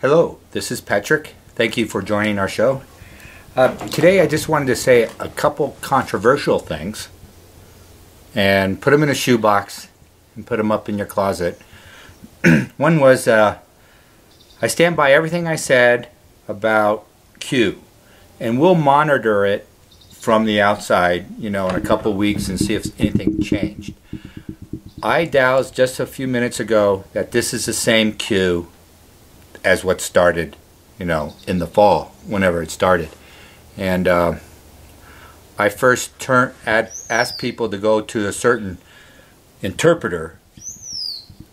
Hello, this is Patrick. Thank you for joining our show. Today I just wanted to say a couple controversial things and put them in a shoebox and put them up in your closet. One was, I stand by everything I said about Q, and we'll monitor it from the outside, in a couple weeks and see if anything changed. I doused just a few minutes ago that this is the same Q as what started, in the fall, whenever it started. And I first asked people to go to a certain interpreter,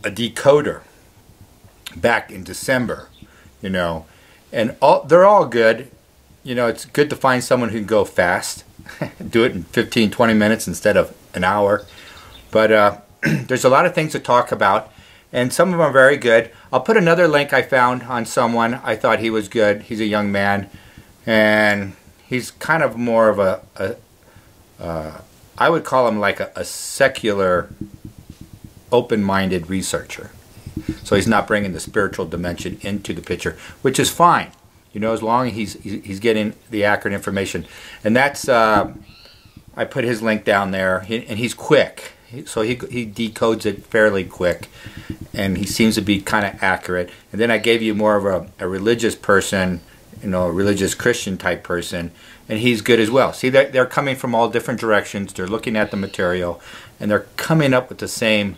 a decoder, back in December, and they're all good. It's good to find someone who can go fast, do it in 15-20 minutes instead of an hour. But there's a lot of things to talk about, and some of them are very good. I'll put another link I found on someone. I thought he was good. He's a young man, and he's kind of more of I would call him like a secular, open-minded researcher. So he's not bringing the spiritual dimension into the picture, which is fine, as long as he's getting the accurate information. And that's I put his link down there, and he's quick. So he decodes it fairly quick, and he seems to be kind of accurate. And then I gave you more of a religious person, a religious Christian type person, and he's good as well. See, they're coming from all different directions. They're looking at the material, and they're coming up with the same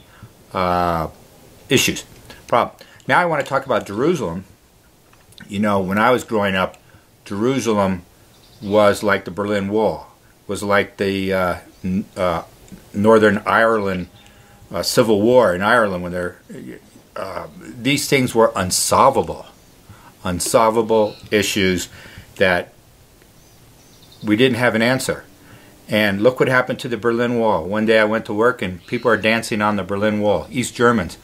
issues. Problem. Now I want to talk about Jerusalem. When I was growing up, Jerusalem was like the Berlin Wall, was like the Northern Ireland Civil War in Ireland, when these things were unsolvable issues that we didn't have an answer. And look what happened to the Berlin Wall. One day I went to work and people are dancing on the Berlin Wall, East Germans.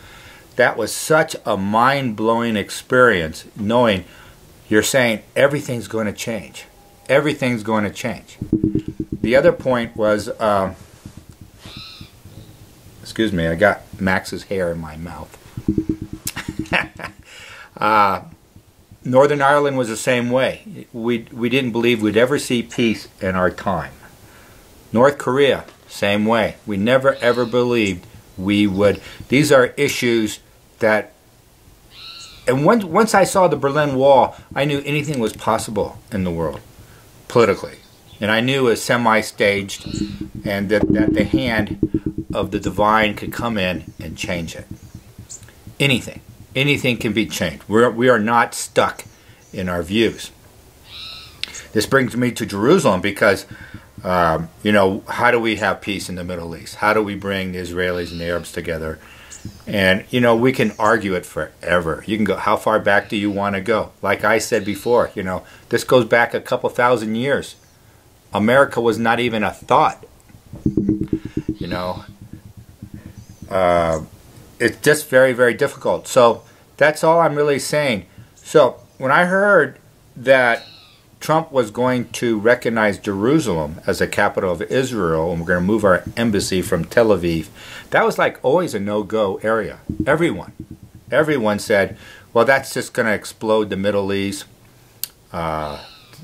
That was such a mind-blowing experience, knowing you're saying everything's going to change. Everything's going to change. The other point was, excuse me, I got Max's hair in my mouth. Northern Ireland was the same way. We didn't believe we'd ever see peace in our time. North Korea, same way. We never ever believed we would. These are issues that, and once I saw the Berlin Wall, I knew anything was possible in the world, politically. And I knew it was semi-staged, and that the hand of the divine could come in and change it. Anything can be changed. We are not stuck in our views. This brings me to Jerusalem because, how do we have peace in the Middle East? How do we bring the Israelis and the Arabs together? And, we can argue it forever. You can go, how far back do you want to go? Like I said before, this goes back a couple thousand years. America was not even a thought. It's just very, very difficult. So that's all I'm really saying. So when I heard that Trump was going to recognize Jerusalem as the capital of Israel, and we're going to move our embassy from Tel Aviv, that was like always a no-go area. Everyone said, well, that's just going to explode the Middle East.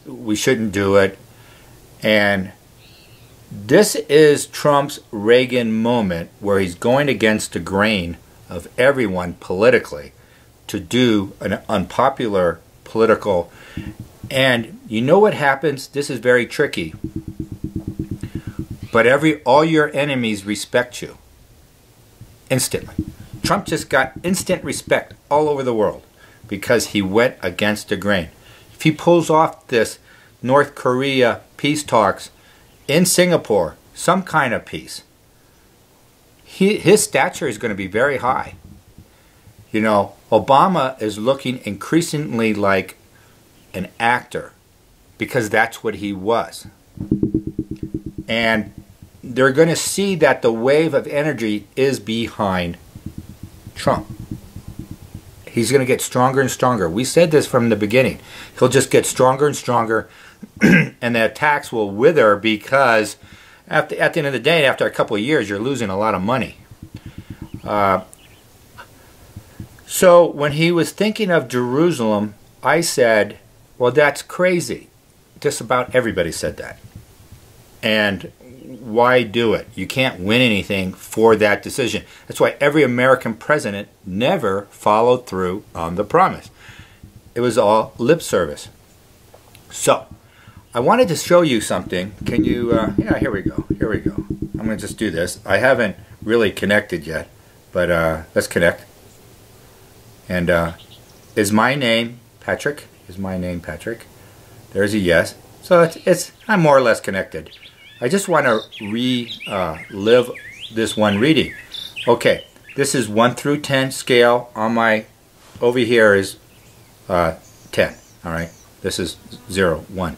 We shouldn't do it. And this is Trump's Reagan moment, where he's going against the grain of everyone politically to do an unpopular political. And you know what happens? This is very tricky. But all your enemies respect you instantly. Trump just got instant respect all over the world because he went against the grain. If he pulls off this North Korea peace talks in Singapore, some kind of peace, his stature is going to be very high. Obama is looking increasingly like an actor because that's what he was. And they're going to see that the wave of energy is behind Trump. He's going to get stronger and stronger. We said this from the beginning. He'll just get stronger and stronger, and the attacks will wither because at the end of the day, after a couple of years, you're losing a lot of money. So when he was thinking of Jerusalem, I said, well, that's crazy. Just about everybody said that. And why do it? You can't win anything for that decision. That's why every American president never followed through on the promise. It was all lip service. So, I wanted to show you something. Can you, yeah, here we go. Here we go. I'm going to just do this. I haven't really connected yet, but let's connect. And is my name Patrick? Is my name Patrick? There's a yes. So I'm more or less connected. I just want to relive this one reading. Okay, this is 1 through 10 scale. On my, over here is 10. All right, this is 0, 1.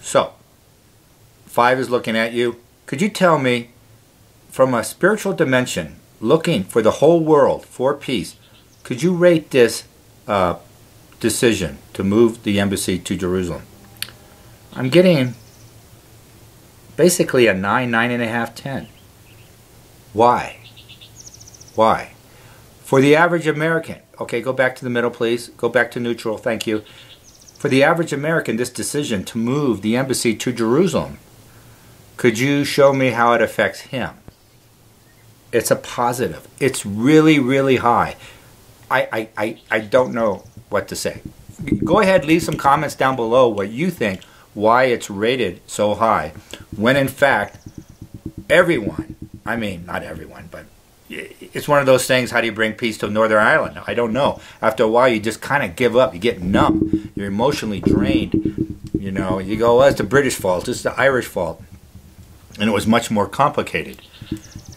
So, 5 is looking at you. Could you tell me, from a spiritual dimension, looking for the whole world for peace, could you rate this decision to move the embassy to Jerusalem? I'm getting basically a 9, 9.5, 10. Why? Why? For the average American, okay, go back to the middle, please. Go back to neutral, thank you. For the average American, this decision to move the embassy to Jerusalem, could you show me how it affects him? It's a positive. It's really, really high. I don't know what to say. Go ahead, leave some comments down below what you think, why it's rated so high, when in fact, everyone, I mean, not everyone, but it's one of those things, how do you bring peace to Northern Ireland? I don't know. After a while, you just kind of give up. You get numb. You're emotionally drained. You know, you go, well, it's the British fault. It's the Irish fault. And it was much more complicated.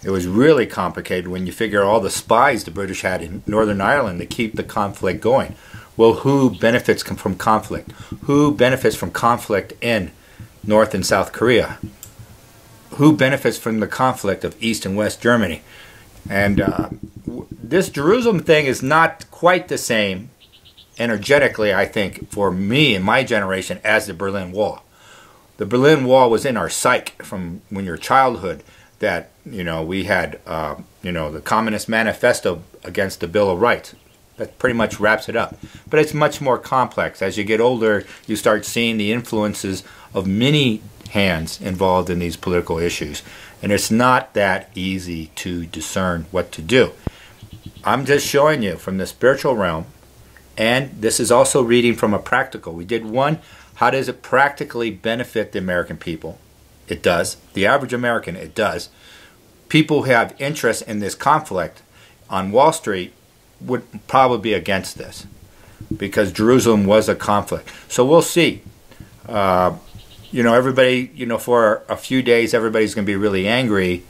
It was really complicated when you figure all the spies the British had in Northern Ireland to keep the conflict going. Well, who benefits from conflict? Who benefits from conflict in North and South Korea? Who benefits from the conflict of East and West Germany? And this Jerusalem thing is not quite the same energetically, I think, for me and my generation as the Berlin Wall. The Berlin Wall was in our psyche from when your childhood, that, you know, we had, you know, the Communist Manifesto against the Bill of Rights. That pretty much wraps it up. But it's much more complex. As you get older, you start seeing the influences of many hands involved in these political issues. And it's not that easy to discern what to do. I'm just showing you from the spiritual realm, and this is also reading from a practical. We did one, how does it practically benefit the American people? It does. The average American, it does. People who have interest in this conflict on Wall Street would probably be against this, because Jerusalem was a conflict. So we'll see. You know, everybody, you know, for a few days, everybody's going to be really angry,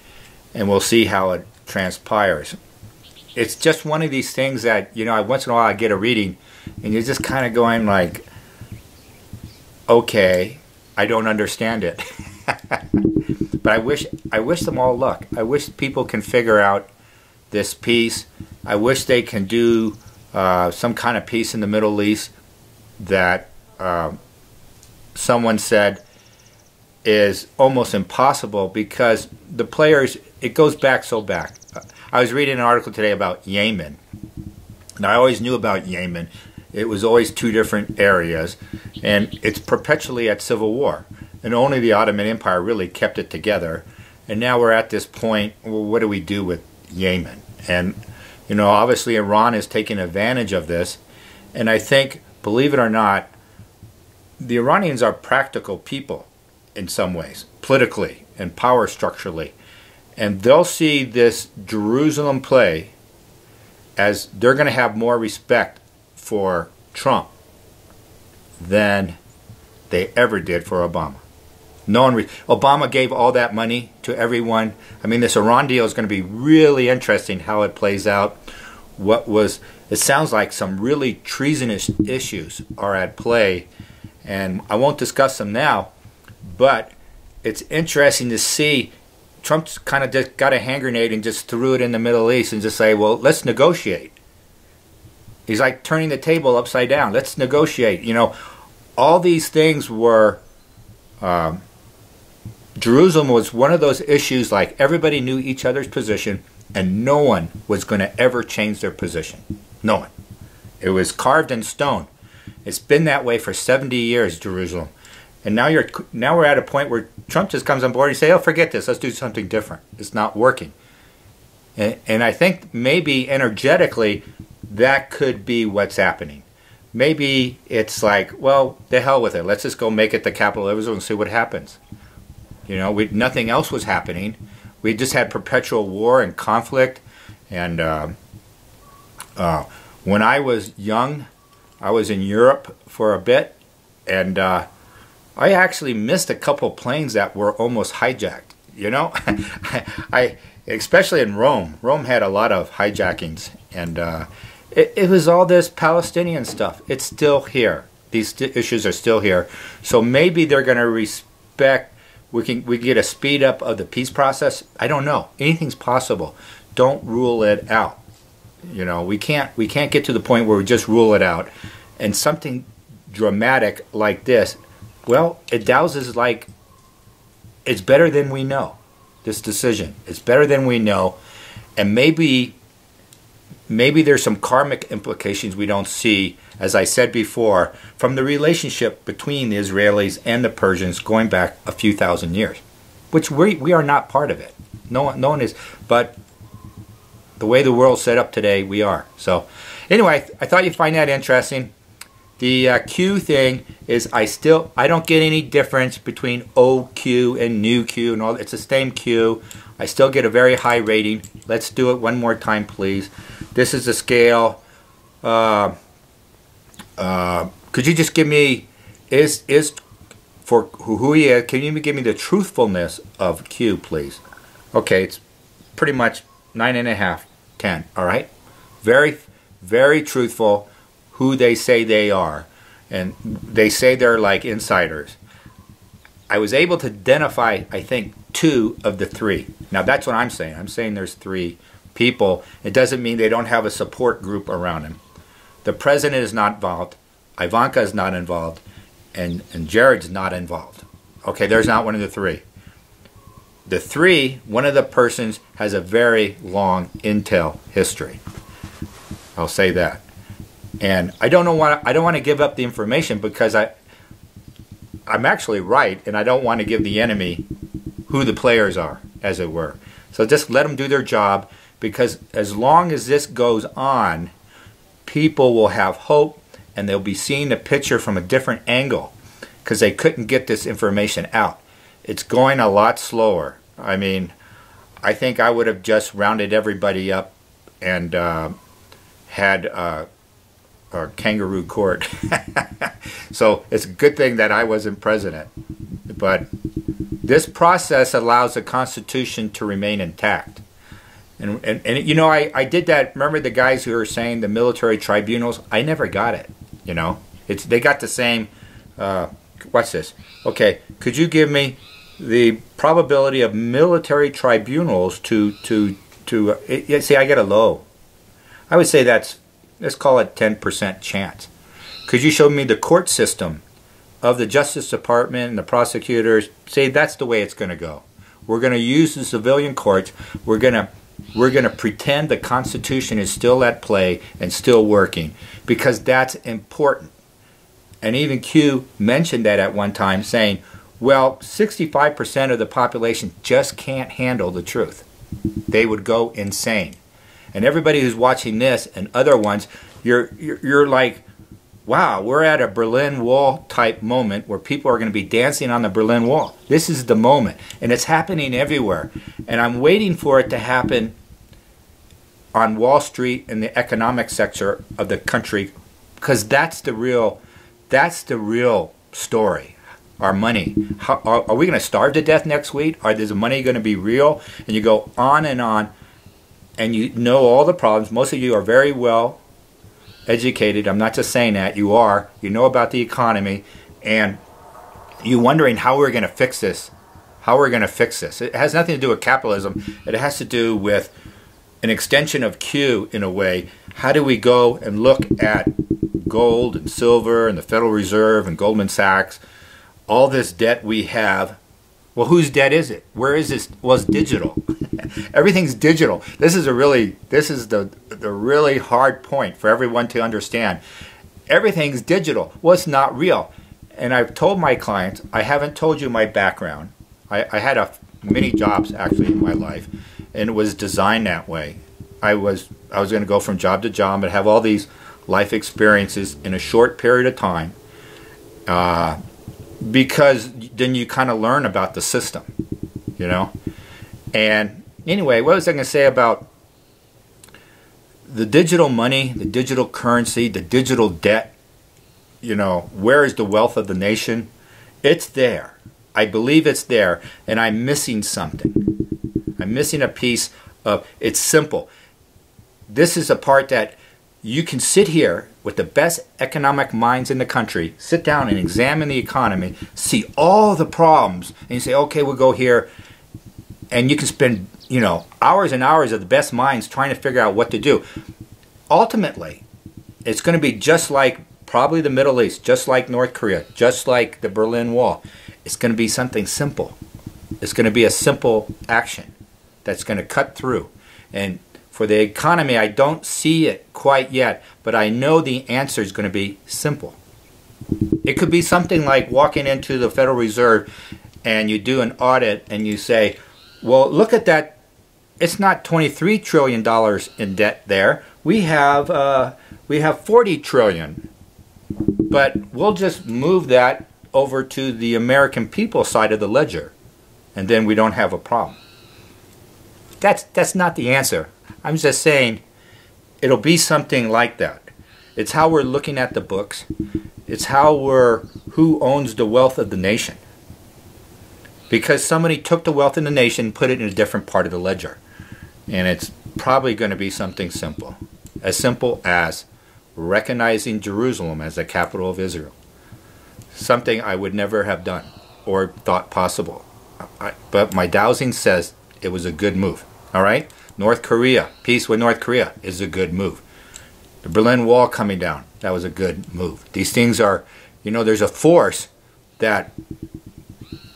and we'll see how it transpires. It's just one of these things that, you know, once in a while I get a reading, and you're just kind of going like, okay, I don't understand it. But I wish them all luck. I wish people can figure out this peace. I wish they can do some kind of peace in the Middle East that someone said is almost impossible, because the players, it goes back so back. I was reading an article today about Yemen, and I always knew about Yemen. It was always two different areas, and it's perpetually at civil war, and only the Ottoman Empire really kept it together. And now we're at this point, well, what do we do with Yemen? And, you know, obviously Iran is taking advantage of this, and I think, believe it or not, the Iranians are practical people in some ways, politically and power structurally. And they'll see this Jerusalem play as they're going to have more respect for Trump than they ever did for Obama. No one Obama gave all that money to everyone. I mean, this Iran deal is going to be really interesting how it plays out. It sounds like some really treasonous issues are at play, and I won't discuss them now, but it's interesting to see. Trump's kind of just got a hand grenade and just threw it in the Middle East and just say, well, let's negotiate. He's like turning the table upside down. Let's negotiate. You know, all these things were, Jerusalem was one of those issues, like everybody knew each other's position. and no one was going to ever change their position. No one. It was carved in stone. It's been that way for 70 years, Jerusalem. And now we're at a point where Trump just comes on board and say, "Oh, forget this. Let's do something different. It's not working." And I think maybe energetically that could be what's happening. Maybe it's like, well, the hell with it. Let's just go make it the capital of Israel and see what happens. You know, nothing else was happening. We just had perpetual war and conflict. And when I was young, I was in Europe for a bit, and I actually missed a couple planes that were almost hijacked. You know, especially in Rome. Rome had a lot of hijackings, and it was all this Palestinian stuff. It's still here. These issues are still here. So maybe they're going to respect. We can get a speed up of the peace process. I don't know. Anything's possible. Don't rule it out. You know, we can't get to the point where we just rule it out. And something dramatic like this, well, it douses like it's better than we know. This decision, it's better than we know, and maybe there's some karmic implications we don't see, as I said before, from the relationship between the Israelis and the Persians going back a few thousand years, which we are not part of it. No one is, but the way the world's set up today, we are. So anyway, I thought you'd find that interesting. The Q thing is I don't get any difference between old Q and new Q and all. It's the same Q. I still get a very high rating. Let's do it one more time, please. This is the scale. Could you just give me for who he is? Can you give me the truthfulness of Q, please? Okay, it's pretty much 9.5, 10. All right, very, very truthful. Who they say they are, and they say they're like insiders. I was able to identify, I think, 2 of the 3. Now that's what I'm saying. I'm saying there's 3 people. It doesn't mean they don't have a support group around him. The president is not involved, Ivanka is not involved, and Jared's not involved. Okay, there's not one of the 3. The 3, one of the persons has a very long intel history. I'll say that. And I don't want to give up the information because I'm actually right, and I don't want to give the enemy who the players are, as it were. So just let them do their job, because as long as this goes on, people will have hope, and they'll be seeing the picture from a different angle because they couldn't get this information out. It's going a lot slower. I mean, I think I would have just rounded everybody up and had or kangaroo court. So it's a good thing that I wasn't president. But this process allows the Constitution to remain intact. And you know, I did that. Remember the guys who were saying the military tribunals? I never got it. You know, they got the same. What's this? Okay, could you give me the probability of military tribunals to see, I get a low. I would say that's, let's call it 10% chance. Could you show me the court system of the Justice Department and the prosecutors? Say that's the way it's going to go. We're going to use the civilian courts. We're going to pretend the Constitution is still at play and still working, because that's important. And even Q mentioned that at one time, saying, well, 65% of the population just can't handle the truth. They would go insane. And everybody who's watching this and other ones, you're like, wow, we're at a Berlin Wall type moment where people are going to be dancing on the Berlin Wall. This is the moment, and it's happening everywhere. And I'm waiting for it to happen on Wall Street in the economic sector of the country, because that's the real story. Our money. Are we going to starve to death next week? Is the money going to be real? And you go on, and you know all the problems. Most of you are very well educated. I'm not just saying that. You are. You know about the economy, and you're wondering how we're going to fix this. How we're going to fix this. It has nothing to do with capitalism. It has to do with an extension of Q in a way. How do we go and look at gold and silver and the Federal Reserve and Goldman Sachs, all this debt we have, Well, whose debt is it? Where is this? Well, it's digital. Everything's digital. This is the really hard point for everyone to understand. Everything's digital. Well, it's not real. And I've told my clients, I haven't told you my background. I had many jobs actually in my life, and it was designed that way. I was going to go from job to job and have all these life experiences in a short period of time, because then you kind of learn about the system, you know. And anyway, what was I going to say about the digital money, the digital currency, the digital debt? You know, where is the wealth of the nation? It's there. I believe it's there, and I'm missing something. I'm missing a piece of, it's simple. This is a part that you can sit here with the best economic minds in the country, sit down and examine the economy, see all the problems, and you say, okay, we'll go here, and you can spend, you know, hours and hours of the best minds trying to figure out what to do. Ultimately, it's going to be just like probably the Middle East, just like North Korea, just like the Berlin Wall. It's going to be something simple. It's going to be a simple action that's going to cut through. And for the economy, I don't see it quite yet, but I know the answer is going to be simple. It could be something like walking into the Federal Reserve and you do an audit and you say, well, look at that. It's not $23 trillion in debt there. We have $40 trillion. But we'll just move that over to the American people side of the ledger, and then we don't have a problem. That's not the answer. I'm just saying it'll be something like that. It's how we're looking at the books. It's who owns the wealth of the nation. Because somebody took the wealth in the nation and put it in a different part of the ledger. And it's probably going to be something simple. As simple as recognizing Jerusalem as the capital of Israel. Something I would never have done or thought possible. But my dowsing says it was a good move. All right? North Korea, peace with North Korea is a good move. The Berlin Wall coming down, that was a good move. These things are, you know, there's a force that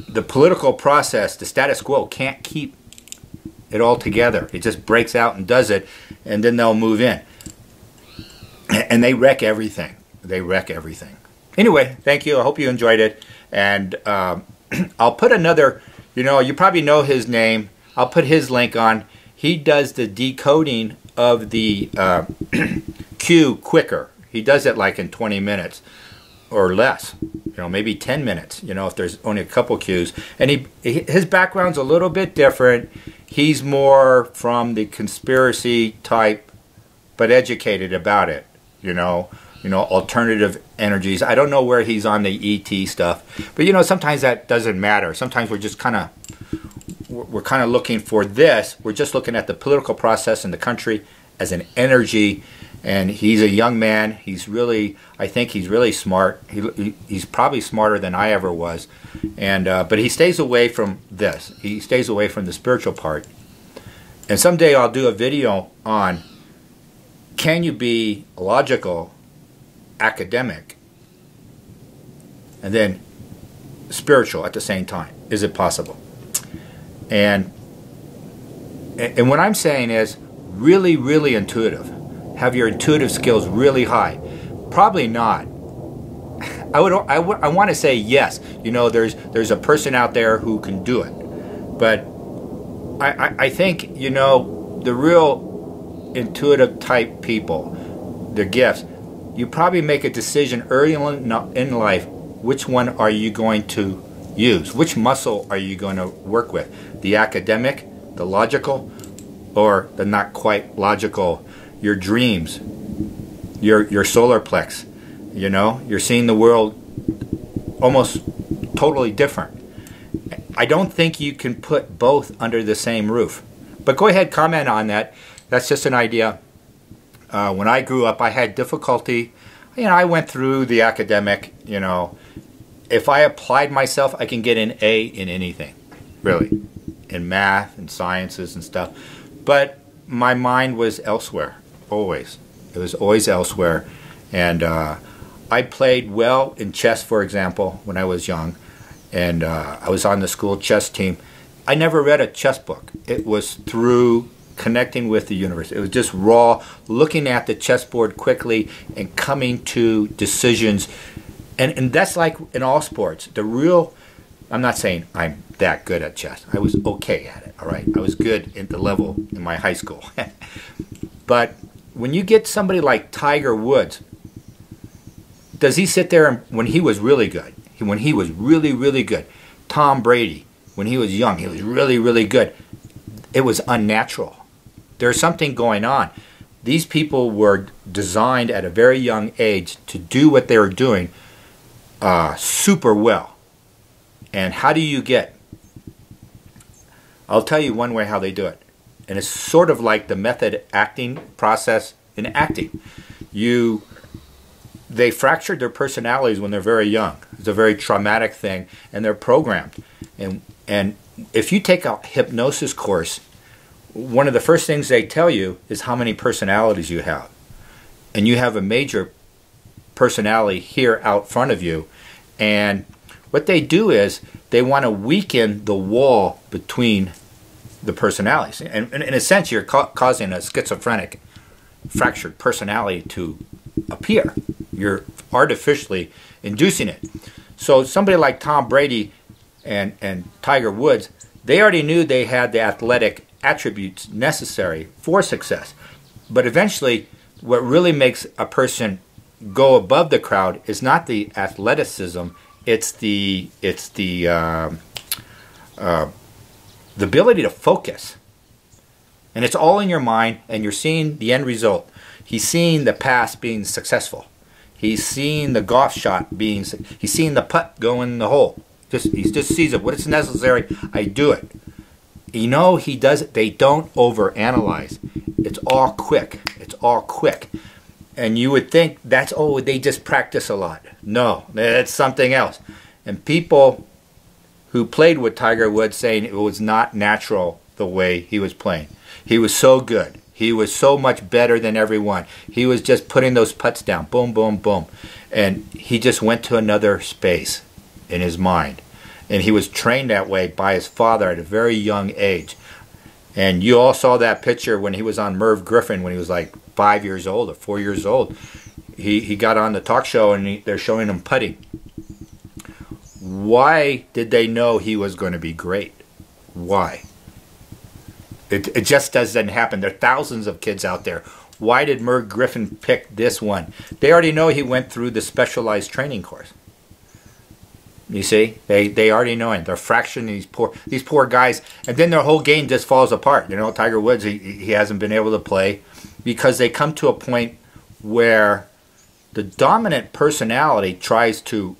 the political process, the status quo, can't keep it all together. It just breaks out and does it, and then they'll move in. And they wreck everything. They wreck everything. Anyway, thank you. I hope you enjoyed it. And I'll put another, you know, you probably know his name. I'll put his link on. He does the decoding of the Q quicker. He does it like in 20 minutes or less. You know, maybe 10 minutes, you know, if there's only a couple Qs. And his background's a little bit different. He's more from the conspiracy type, but educated about it, you know, alternative energies. I don't know where he's on the ET stuff, but you know, sometimes that doesn't matter. Sometimes we're just kind of looking for this. We're just looking at the political process in the country as an energy. And he's a young man. He's really, I think he's really smart. He's probably smarter than I ever was. And but he stays away from this. He stays away from the spiritual part. And someday I'll do a video on, can you be logical, academic, and then spiritual at the same time? Is it possible? And what I'm saying is really, really intuitive. Have your intuitive skills really high? Probably not. I want to say yes. You know, there's a person out there who can do it, but I think, you know, the real intuitive type people, their gifts, you probably make a decision early in life. Which one are you going to use? Which muscle are you going to work with? The academic, the logical, or the not quite logical? Your dreams, your solar plex, you know, you're seeing the world almost totally different. I don't think you can put both under the same roof. But go ahead, comment on that. That's just an idea. When I grew up, I had difficulty. You know, I went through the academic, you know. If I applied myself, I can get an A in anything, really, in math and sciences and stuff. But my mind was elsewhere. Always. It was always elsewhere. And I played well in chess, for example, when I was young. and I was on the school chess team. I never read a chess book. It was through connecting with the universe. It was just raw, looking at the chessboard quickly and coming to decisions. And that's like in all sports. I'm not saying I'm that good at chess. I was okay at it, all right? I was good at the level in my high school. But when you get somebody like Tiger Woods, does he sit there and, when he was really good, when he was really, really good, Tom Brady, when he was young, he was really, really good, it was unnatural. There's something going on. These people were designed at a very young age to do what they were doing super well. And how do you get? I'll tell you one way how they do it. And it's sort of like the method acting process in acting. They fractured their personalities when they're very young. It's a very traumatic thing, and they're programmed. And if you take a hypnosis course, one of the first things they tell you is how many personalities you have. And you have a major personality here out front of you. And what they do is they want to weaken the wall between the personalities. And in a sense, you're causing a schizophrenic, fractured personality to appear. You're artificially inducing it. So somebody like Tom Brady and Tiger Woods, they already knew they had the athletic attributes necessary for success. But eventually, what really makes a person go above the crowd is not the athleticism, it's the ability to focus. And it's all in your mind, and you're seeing the end result. He's seeing the pass being successful. He's seeing the golf shot he's seeing the putt go in the hole. He just sees it. What is necessary, I do it. You know, he does it. They don't overanalyze. It's all quick. It's all quick. And you would think that's, oh, they just practice a lot. No, that's something else. And people who played with Tiger Woods saying it was not natural the way he was playing. He was so good. He was so much better than everyone. He was just putting those putts down. Boom, boom, boom. And he just went to another space in his mind. And he was trained that way by his father at a very young age. And you all saw that picture when he was on Merv Griffin when he was like 5 years old or 4 years old. He got on the talk show and they're showing him putting. Why did they know he was going to be great? Why? It just doesn't happen. There are thousands of kids out there. Why did Merv Griffin pick this one? They already know he went through the specialized training course. You see, they already know it. They're fracturing these poor guys, and then their whole game just falls apart. You know, Tiger Woods, he hasn't been able to play because they come to a point where the dominant personality tries to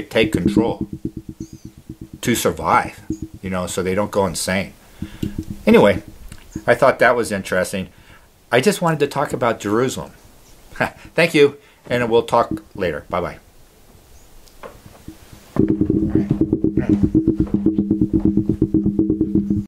take control to survive. You know, so they don't go insane. Anyway, I thought that was interesting. I just wanted to talk about Jeruressulm. Thank you, and we'll talk later. Bye-bye.